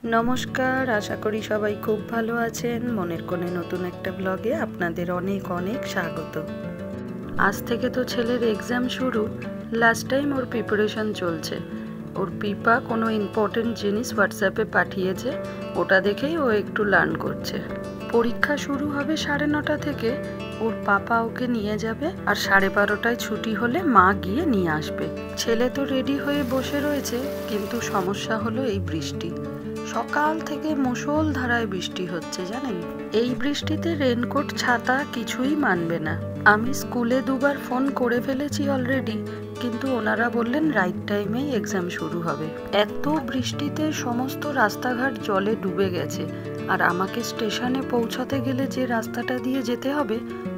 নমস্কার, আশা করি সবাই খুব ভালো আছেন। মনের কোণে নতুন একটা ব্লগে আপনাদের অনেক অনেক স্বাগত। আজ থেকে তো ছেলের এক্সাম শুরু। লাস্ট টাইম ওর প্রিপারেশন চলছে। ওর পিপা কোনো ইম্পর্টেন্ট জিনিস হোয়াটসঅ্যাপে পাঠিয়েছে, ওটা দেখেই ও একটু লার্ন করছে। পরীক্ষা শুরু হবে 9:30 থেকে। ওর পাপা ওকে নিয়ে যাবে, আর 12:30টায় ছুটি হলে মা গিয়ে নিয়ে আসবে। ছেলে তো রেডি হয়ে বসে রয়েছে, কিন্তু সমস্যা হলো এই বৃষ্টি। সকাল থেকে মুষলধারায় বৃষ্টি হচ্ছে, জানেন। এই বৃষ্টিতে রেনকোট ছাতা কিছুই মানবে না। আমি স্কুলে 2বার ফোন করে ফেলেছি অলরেডি, কিন্তু ওনারা বললেন রাইট টাইমেই এক্সাম শুরু হবে। এত বৃষ্টিতে সমস্ত রাস্তাঘাট জলে ডুবে গেছে, আর আমাকে স্টেশনে পৌঁছাতে গেলে যে রাস্তাটা দিয়ে যেতে হবে,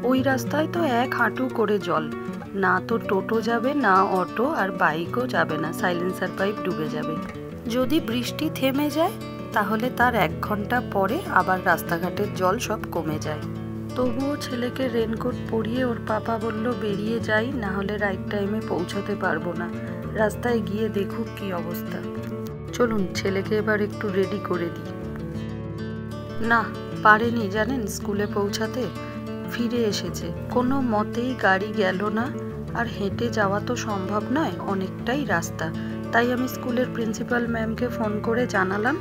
ওই রাস্তায় তো 1 হাঁটু করে জল। না তো টোটো যাবে, না অটো, আর বাইকও যাবে না, সাইলেন্সার পাইপ ডুবে যাবে। যদি বৃষ্টি থেমে যায় তাহলে তার 1 ঘন্টা পরে আবার রাস্তাঘাটের জল সব কমে যায়। তবুও ছেলেকে রেনকোট পরিয়ে ওর পাপা বলল বেরিয়ে যাই, না হলে রাইট টাইমে পৌঁছাতে পারবো না। রাস্তায় গিয়ে দেখুক কি অবস্থা। চলুন ছেলেকে এবার একটু রেডি করে দিই। না, পারেনি জানেন স্কুলে পৌঁছাতে। ফিরে এসেছে, কোনো মতেই গাড়ি গেল না, আর হেঁটে যাওয়া তো সম্ভব নয়, অনেকটাই রাস্তা। তাই আমি স্কুলের প্রিন্সিপাল ম্যামকে ফোন করে জানালাম।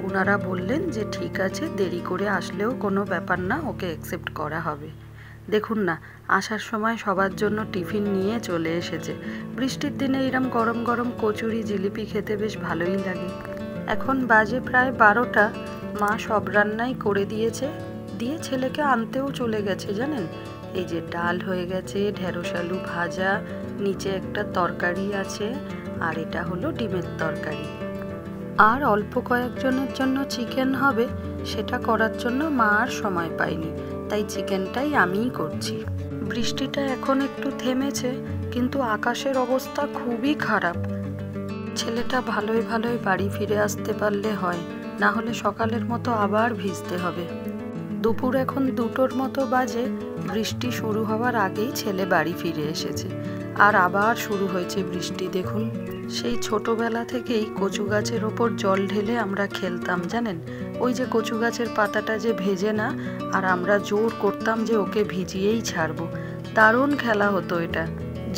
ওনারা বললেন যে ঠিক আছে, দেরি করে আসলেও কোনো ব্যাপার না, ওকে অ্যাকসেপ্ট করা হবে। দেখুন না, আসার সময় সবার জন্য টিফিন নিয়ে চলে এসেছে। বৃষ্টির দিনে এরম গরম গরম কচুরি জিলিপি খেতে বেশ ভালোই লাগে। এখন বাজে প্রায় 12টা। মা সব রান্নাই করে দিয়েছে, দিয়ে ছেলেকে আনতেও চলে গেছে জানেন। এই যে ডাল হয়ে গেছে, ঢেঁড়স আলু ভাজা, নিচে একটা তরকারি আছে, আর এটা হলো ডিমের তরকারি। আর অল্প কয়েকজনের জন্য চিকেন হবে, সেটা করার জন্য মা আর সময় পায়নি, তাই চিকেনটাই আমিই করছি। বৃষ্টিটা এখন একটু থেমেছে, কিন্তু আকাশের অবস্থা খুবই খারাপ। ছেলেটা ভালোই ভালোই বাড়ি ফিরে আসতে পারলে হয়, না হলে সকালের মতো আবার ভিজতে হবে। দুপুর এখন 2টোর মতো বাজে। বৃষ্টি শুরু হওয়ার আগেই ছেলে বাড়ি ফিরে এসেছে, আর আবার শুরু হয়েছে বৃষ্টি। দেখুন, সেই ছোটবেলা থেকেই কচু গাছের ওপর জল ঢেলে আমরা খেলতাম জানেন। ওই যে কচু গাছের পাতাটা যে ভেজে না, আর আমরা জোর করতাম যে ওকে ভিজিয়েই ছাড়বো। দারুণ খেলা হতো এটা।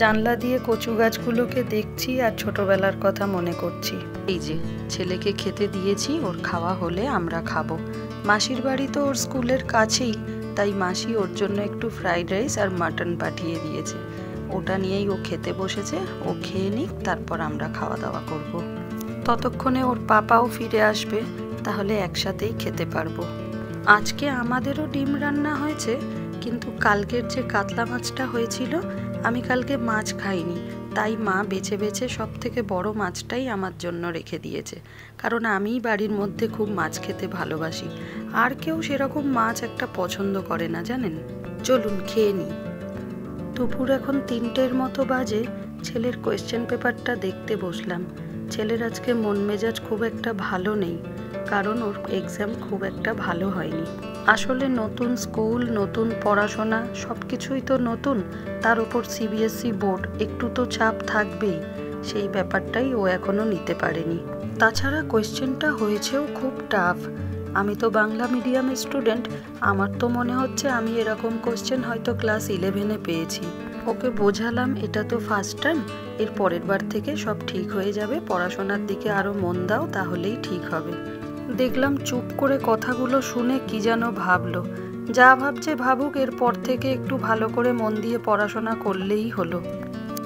জানলা দিয়ে কচু গাছগুলোকে দেখছি আর ছোটবেলার কথা মনে করছি। এই যে ছেলেকে খেতে দিয়েছি, ওর খাওয়া হলে আমরা খাবো। মাসির বাড়ি তো ওর স্কুলের কাছেই, তাই মাসি ওর জন্য একটু ফ্রাইড রাইস আর মাটন পাঠিয়ে দিয়েছে। ওটা নিয়েই ও খেতে বসেছে। ও খেয়ে নিক, তারপর আমরা খাওয়া দাওয়া করব। ততক্ষণে ওর পাপাও ফিরে আসবে, তাহলে একসাথেই খেতে পারবো। আজকে আমাদেরও ডিম রান্না হয়েছে, কিন্তু কালকের যে কাতলা মাছটা হয়েছিল, আমি কালকে মাছ খাইনি, তাই মা বেছে বেছে সব থেকে বড় মাছটাই আমার জন্য রেখে দিয়েছে। কারণ আমি বাড়ির মধ্যে খুব মাছ খেতে ভালোবাসি, আর কেউ সেরকম মাছ একটা পছন্দ করে না জানেন। চলুন খেয়ে নিই। দুপুর এখন 3টের মতো বাজে। ছেলের কোয়েশ্চেন পেপারটা দেখতে বসলাম। ছেলের আজকে মন মেজাজ খুব একটা ভালো নেই, কারণ ওর এক্সাম খুব একটা ভালো হয়নি। আসলে নতুন স্কুল, নতুন পড়াশোনা, সব কিছুই তো নতুন, তার উপর সিবিএসসি বোর্ড, একটু তো চাপ থাকবেই। সেই ব্যাপারটাই ও এখনো নিতে পারেনি। তাছাড়া কোয়েশ্চেনটা হয়েছেও খুব টাফ। আমি তো বাংলা মিডিয়ামের স্টুডেন্ট, আমার তো মনে হচ্ছে আমি এরকম কোয়েশ্চেন হয়তো ক্লাস 11-এ পেয়েছি। ওকে বোঝালাম এটা তো ফার্স্ট টাইম, এর পরের বার থেকে সব ঠিক হয়ে যাবে, পড়াশোনার দিকে আরও মন দাও, তাহলেই ঠিক হবে। দেখলাম চুপ করে কথাগুলো শুনে কি যেন ভাবলো। যা ভাবছে ভাবুক, এরপর থেকে একটু ভালো করে মন দিয়ে পড়াশোনা করলেই হলো।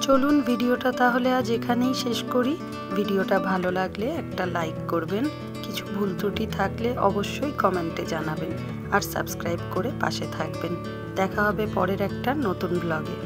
চলুন ভিডিওটা তাহলে আজ এখানেই শেষ করি। ভিডিওটা ভালো লাগলে একটা লাইক করবেন, কিছু ভুল ত্রুটি থাকলে অবশ্যই কমেন্টে জানাবেন, আর সাবস্ক্রাইব করে পাশে থাকবেন। দেখা হবে পরের একটা নতুন ব্লগে।